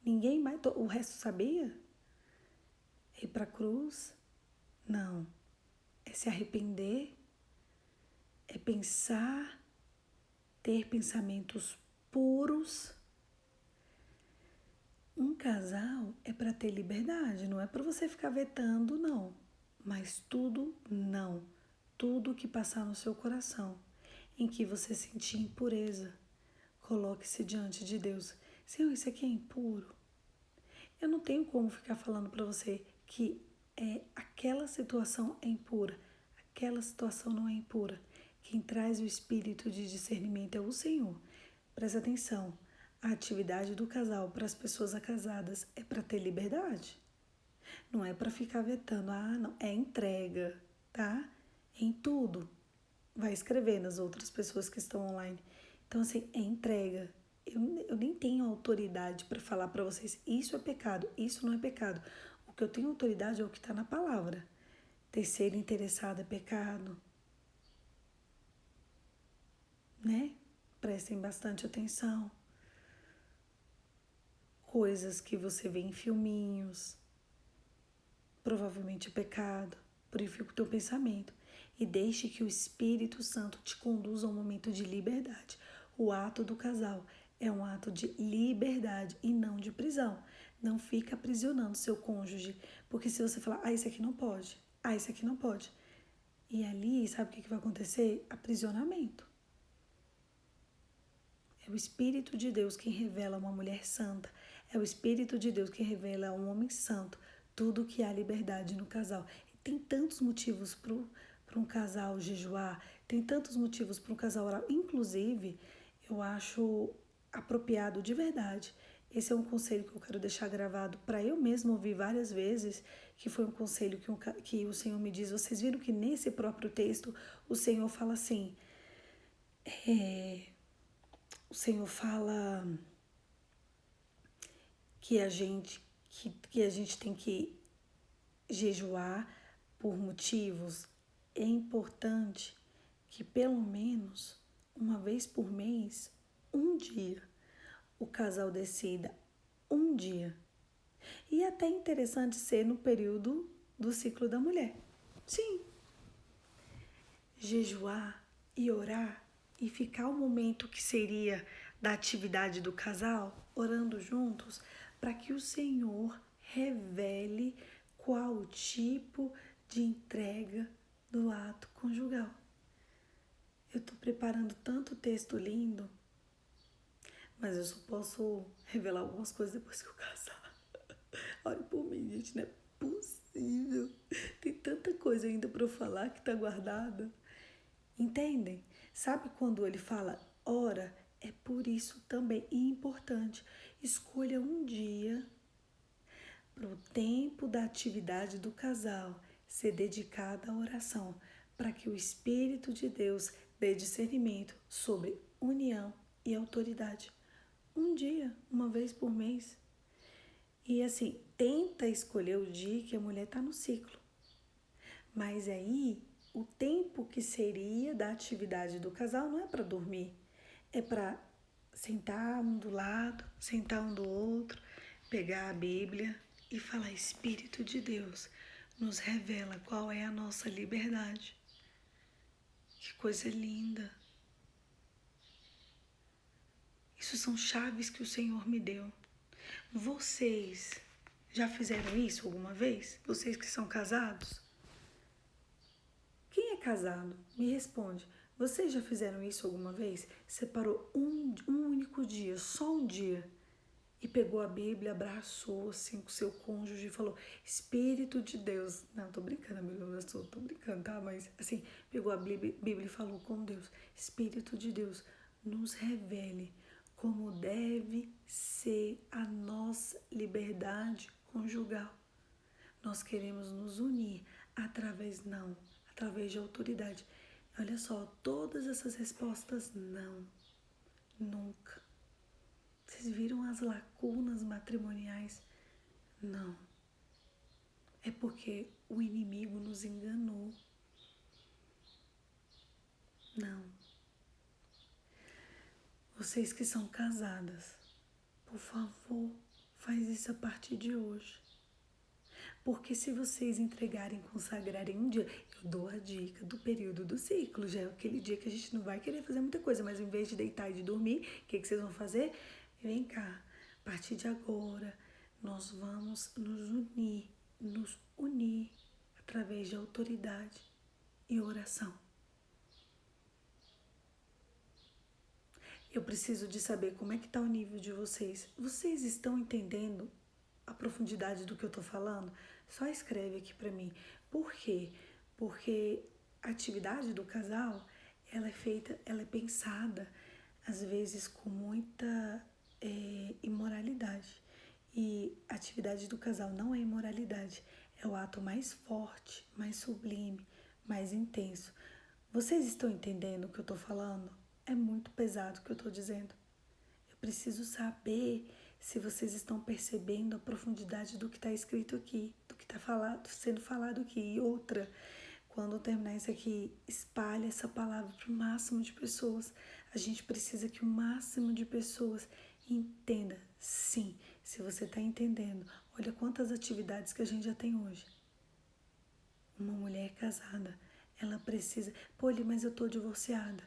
Ninguém mais... O resto sabia? Ir pra cruz? Não. É se arrepender, é pensar, ter pensamentos puros. Um casal é para ter liberdade, não é para você ficar vetando, não. Mas tudo não. Tudo que passar no seu coração, em que você sentir impureza, coloque-se diante de Deus. Senhor, isso aqui é impuro. Eu não tenho como ficar falando para você que aquela situação é impura, aquela situação não é impura. Quem traz o espírito de discernimento é o Senhor. Presta atenção, a atividade do casal para as pessoas casadas é para ter liberdade. Não é para ficar vetando, não, é entrega, tá? Em tudo. Vai escrever nas outras pessoas que estão online. Então, assim, é entrega. Eu nem tenho autoridade para falar para vocês, isso é pecado, isso não é pecado. O que eu tenho autoridade é o que está na palavra. Ter interessado é pecado, né? Prestem bastante atenção. Coisas que você vê em filminhos, provavelmente é pecado. Purifica o teu pensamento e deixe que o Espírito Santo te conduza a um momento de liberdade. O ato do casal é um ato de liberdade e não de prisão. Não fica aprisionando seu cônjuge, porque se você falar, isso aqui não pode, isso aqui não pode. E ali, sabe o que vai acontecer? Aprisionamento. É o Espírito de Deus quem revela uma mulher santa. É o Espírito de Deus quem revela um homem santo. Tudo que há liberdade no casal. E tem tantos motivos para um casal jejuar. Tem tantos motivos para um casal orar. Inclusive, eu acho apropriado de verdade. Esse é um conselho que eu quero deixar gravado para eu mesma ouvir várias vezes, que foi um conselho que o Senhor me diz. Vocês viram que nesse próprio texto o Senhor fala assim... O Senhor fala que a gente tem que jejuar por motivos. É importante que pelo menos uma vez por mês, um dia, o casal decida um dia. E é até interessante ser no período do ciclo da mulher. Sim. Jejuar e orar e ficar o momento que seria da atividade do casal, orando juntos, para que o Senhor revele qual o tipo de entrega do ato conjugal. Eu estou preparando tanto texto lindo, mas eu só posso revelar algumas coisas depois que eu casar. Olha por mim, gente, não é possível. Tem tanta coisa ainda para eu falar que está guardada. Entendem? Sabe quando ele fala ora? É por isso também importante. Escolha um dia para o tempo da atividade do casal ser dedicado à oração, para que o Espírito de Deus dê discernimento sobre união e autoridade. Um dia, uma vez por mês. E assim, tenta escolher o dia que a mulher está no ciclo. Mas aí, o tempo que seria da atividade do casal não é para dormir, é para sentar um do lado, sentar um do outro, pegar a Bíblia e falar: Espírito de Deus, nos revela qual é a nossa liberdade. Que coisa linda! Isso são chaves que o Senhor me deu. Vocês já fizeram isso alguma vez? Vocês que são casados? Quem é casado? Me responde. Vocês já fizeram isso alguma vez? Separou um único dia, só um dia, e pegou a Bíblia, abraçou assim com seu cônjuge e falou: Espírito de Deus. Não, tô brincando, amigo, tô brincando, tá? Mas assim, pegou a Bíblia e falou com Deus: Espírito de Deus, nos revele como deve ser a nossa liberdade conjugal. Nós queremos nos unir através de autoridade. Olha só, todas essas respostas não, nunca. Vocês viram as lacunas matrimoniais? Não. É porque o inimigo nos enganou. Não. Vocês que são casadas, por favor, faz isso a partir de hoje. Porque se vocês entregarem, consagrarem um dia, eu dou a dica do período do ciclo, já é aquele dia que a gente não vai querer fazer muita coisa, mas em vez de deitar e de dormir, o que vocês vão fazer? Vem cá, a partir de agora, nós vamos nos unir através de autoridade e oração. Eu preciso de saber como é que está o nível de vocês. Vocês estão entendendo a profundidade do que eu tô falando? Só escreve aqui pra mim. Por quê? Porque a atividade do casal, ela é feita, ela é pensada, às vezes com muita imoralidade. E a atividade do casal não é imoralidade, é o ato mais forte, mais sublime, mais intenso. Vocês estão entendendo o que eu tô falando? É muito pesado o que eu tô dizendo. Eu preciso saber se vocês estão percebendo a profundidade do que está escrito aqui, do que está sendo falado aqui. E outra, quando terminar isso aqui, espalhe essa palavra para o máximo de pessoas. A gente precisa que o máximo de pessoas entenda. Sim, se você está entendendo, olha quantas atividades que a gente já tem hoje. Uma mulher casada, ela precisa... Pô, mas eu tô divorciada,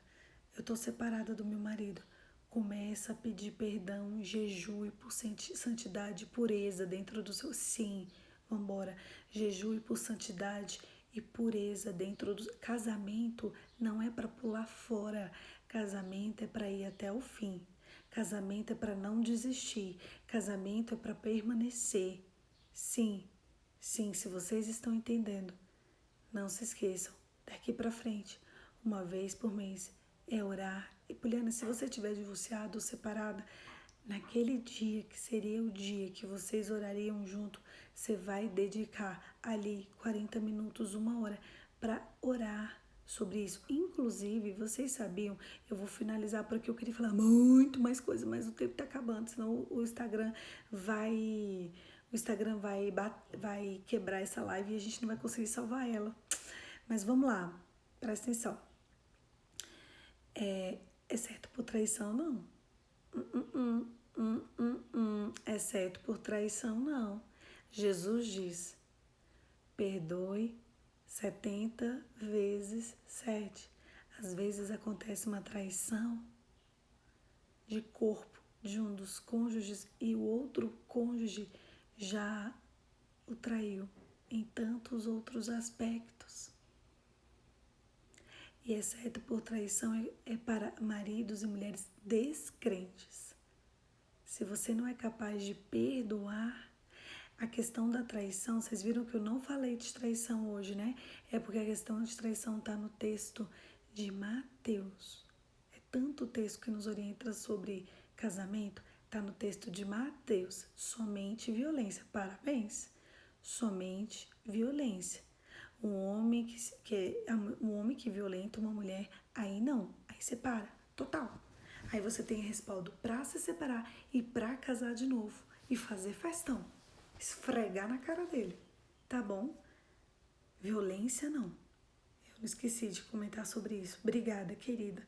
eu tô separada do meu marido. Começa a pedir perdão, jejue por santidade e pureza dentro do seu... Sim, vambora. Jejue por santidade e pureza dentro do... Casamento não é para pular fora. Casamento é para ir até o fim. Casamento é para não desistir. Casamento é para permanecer. Sim, sim, se vocês estão entendendo. Não se esqueçam, daqui pra frente, uma vez por mês, é orar. E, Poliana, se você estiver divorciado ou separada, naquele dia que seria o dia que vocês orariam junto, você vai dedicar ali 40 minutos, 1 hora, para orar sobre isso. Inclusive, vocês sabiam, eu vou finalizar por aqui, eu queria falar muito mais coisa, mas o tempo tá acabando, senão o Instagram vai... O Instagram vai quebrar essa live e a gente não vai conseguir salvar ela. Mas vamos lá, presta atenção. É certo por traição, não. É certo por traição, não. Jesus diz, perdoe 70 vezes 7. Às vezes acontece uma traição de corpo de um dos cônjuges e o outro cônjuge já o traiu em tantos outros aspectos. E exceto por traição é para maridos e mulheres descrentes. Se você não é capaz de perdoar, a questão da traição, vocês viram que eu não falei de traição hoje, né? É porque a questão de traição está no texto de Mateus. É tanto texto que nos orienta sobre casamento, está no texto de Mateus. Somente violência. Parabéns. Somente violência. Um homem que violenta uma mulher, aí não, aí separa, total. Aí você tem respaldo pra se separar e pra casar de novo e fazer festão, esfregar na cara dele, tá bom? Violência não. Eu não esqueci de comentar sobre isso. Obrigada, querida.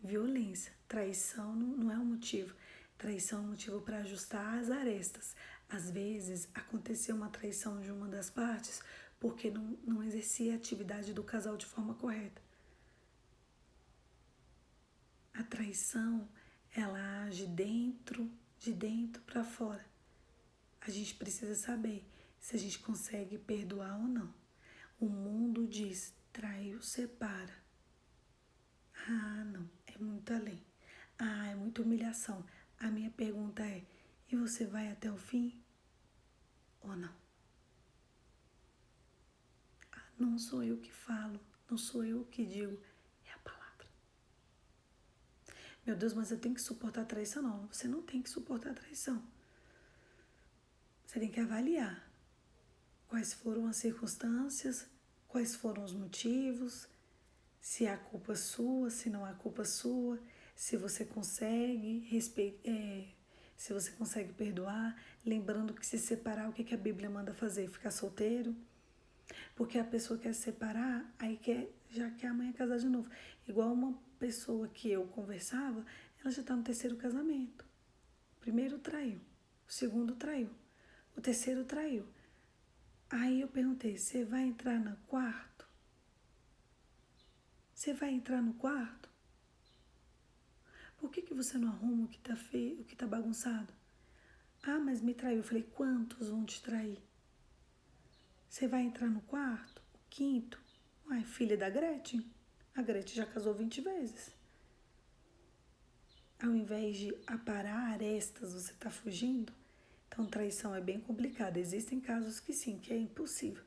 Violência, traição não é um motivo. Traição é um motivo para ajustar as arestas. Às vezes aconteceu uma traição de uma das partes porque não exercia a atividade do casal de forma correta. A traição, ela age de dentro para fora. A gente precisa saber se a gente consegue perdoar ou não. O mundo diz, traiu, separa. Ah, não, é muito além. Ah, é muita humilhação. A minha pergunta é, e você vai até o fim ou não? Não sou eu que falo, não sou eu que digo, é a palavra. Meu Deus, mas eu tenho que suportar a traição? Não, você não tem que suportar a traição. Você tem que avaliar quais foram as circunstâncias, quais foram os motivos, se há culpa sua, se não há culpa sua, se você consegue se você consegue perdoar, lembrando que se separar, o que a Bíblia manda fazer? Ficar solteiro? Porque a pessoa quer se separar, aí já quer amanhã casar de novo. Igual uma pessoa que eu conversava, ela já tá no 3º casamento. O primeiro traiu, o segundo traiu, o terceiro traiu. Aí eu perguntei, você vai entrar no quarto? Você vai entrar no quarto? Por que você não arruma o que tá feio, o que tá bagunçado? Ah, mas me traiu. Eu falei, quantos vão te trair? Você vai entrar no quarto? O quinto? Uai, filha da Gretchen. A Gretchen já casou 20 vezes. Ao invés de aparar arestas, você tá fugindo? Então, traição é bem complicada. Existem casos que sim, que é impossível.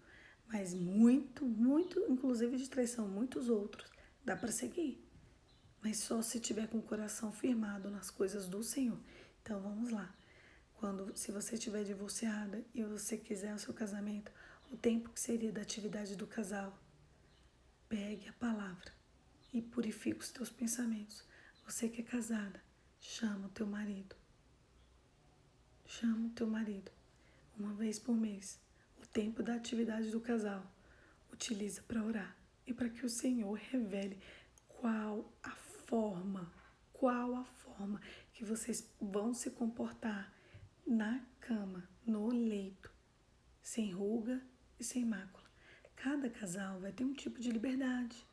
Mas muito, muito, inclusive de traição, muitos outros, dá para seguir. Mas só se tiver com o coração firmado nas coisas do Senhor. Então, vamos lá. Se você estiver divorciada e você quiser o seu casamento, o tempo que seria da atividade do casal, pegue a palavra e purifique os teus pensamentos. Você que é casada, chama o teu marido. Chama o teu marido uma vez por mês. O tempo da atividade do casal, utiliza para orar e para que o Senhor revele qual a forma que vocês vão se comportar na cama, no leito, sem ruga e sem mácula. Cada casal vai ter um tipo de liberdade.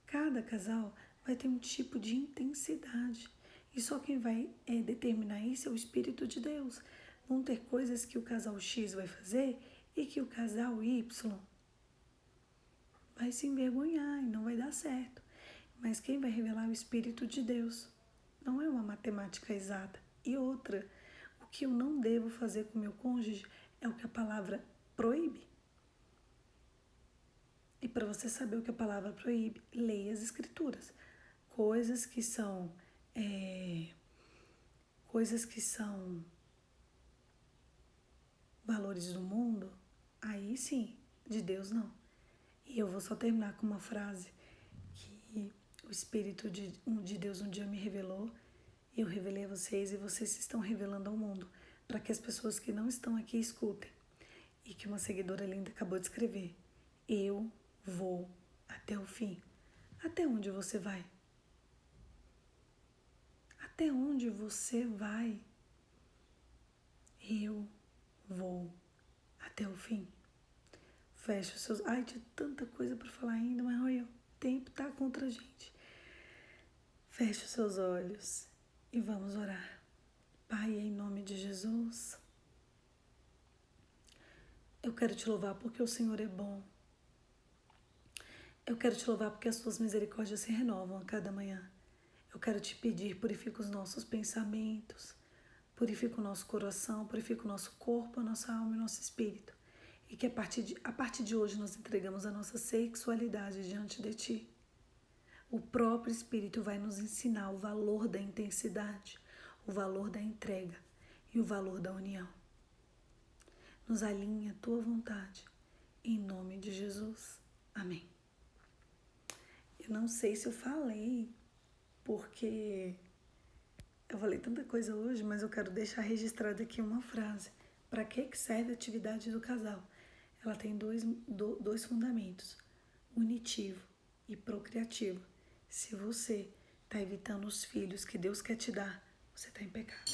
Cada casal vai ter um tipo de intensidade. E só quem vai determinar isso é o Espírito de Deus. Vão ter coisas que o casal X vai fazer e que o casal Y vai se envergonhar e não vai dar certo. Mas quem vai revelar é o Espírito de Deus. Não é uma matemática exata. E outra, o que eu não devo fazer com meu cônjuge é o que a palavra proíbe. E para você saber o que a palavra proíbe, leia as escrituras. Coisas que são valores do mundo, aí sim, de Deus não. E eu vou só terminar com uma frase que o Espírito de Deus um dia me revelou, e eu revelei a vocês e vocês estão revelando ao mundo, para que as pessoas que não estão aqui escutem. E que uma seguidora linda acabou de escrever: eu vou até o fim. Até onde você vai? Até onde você vai? Eu vou até o fim. Fecha os seus... Ai, tinha tanta coisa para falar ainda, mas olha, o tempo tá contra a gente. Feche os seus olhos e vamos orar. Pai, em nome de Jesus, eu quero te louvar porque o Senhor é bom. Eu quero te louvar porque as tuas misericórdias se renovam a cada manhã. Eu quero te pedir, purifica os nossos pensamentos, purifica o nosso coração, purifica o nosso corpo, a nossa alma e o nosso espírito. E que a partir de hoje nós entregamos a nossa sexualidade diante de Ti. O próprio Espírito vai nos ensinar o valor da intensidade, o valor da entrega e o valor da união. Nos alinha a Tua vontade. Em nome de Jesus. Amém. Eu não sei se eu falei, porque eu falei tanta coisa hoje, mas eu quero deixar registrada aqui uma frase. Para que serve a atividade do casal? Ela tem dois fundamentos: unitivo e procriativo. Se você está evitando os filhos que Deus quer te dar, você está em pecado.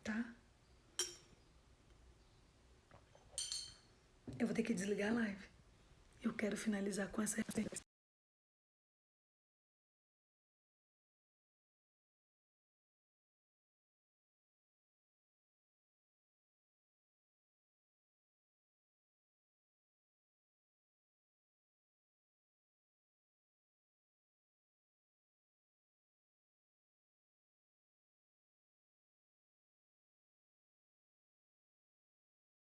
Tá? Eu vou ter que desligar a live. Eu quero finalizar com essa referência.